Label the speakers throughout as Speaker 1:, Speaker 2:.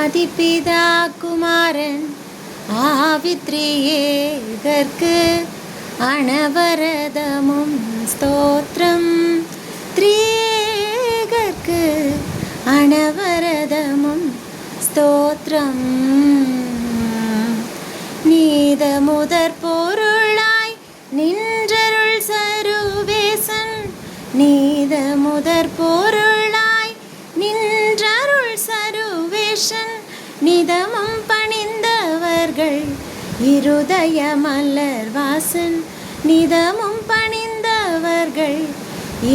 Speaker 1: ஆதிபிதா குமாரன் ஆவித்ரியேகர்க்கு அனவரதமும் ஸ்தோத்திரம். திரியேகர்க்கு அனவரதமும் ஸ்தோத்திரம். நீத முதற் பொருளாய் நின்றருள் சருவேசன். நீத முதற் பொருளாய் நின்றருள் சருவேஷன். நிதமும் பணிந்தவர்கள் இருதய மலர் வாசன். நிதமும் பணிந்தவர்கள்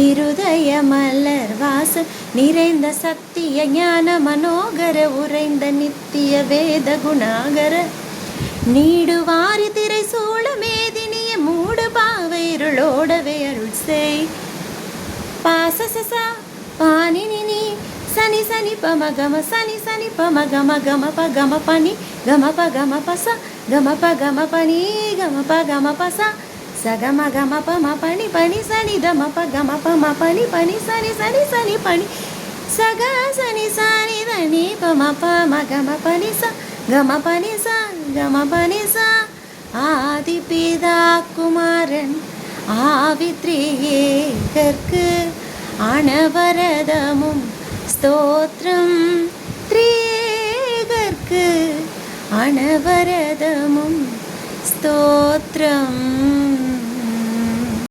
Speaker 1: இருதய மலர் வாசன். நிறைந்த சத்திய ஞான மனோகர உறைந்த நித்திய வேத குணாகர. நீடுவாரி திரை சூழ மேதினிய மூடு பாவைருளோடவே அருள் செய். பாசசா பானினி சனி சனி பம கம சனி சனி பம கம கம ப கம பனி கம ப கம பச கம ப கம பனி கம ப கம பச சகம கம பம பனி பனி சனி தம ப கம பம பனி பனி சனி சனி சனி பனி சக சனி சனி தனி பம பம கம பனி ச கம பனி ச கம பனி ச. ஆதிபிதா குமாரன் ஆவித்ரியேகர்க்கு அனவரதமும் ஸ்தோத்திரம். திரியேகர்க்கு அனவரதமும் ஸ்தோத்திரம்.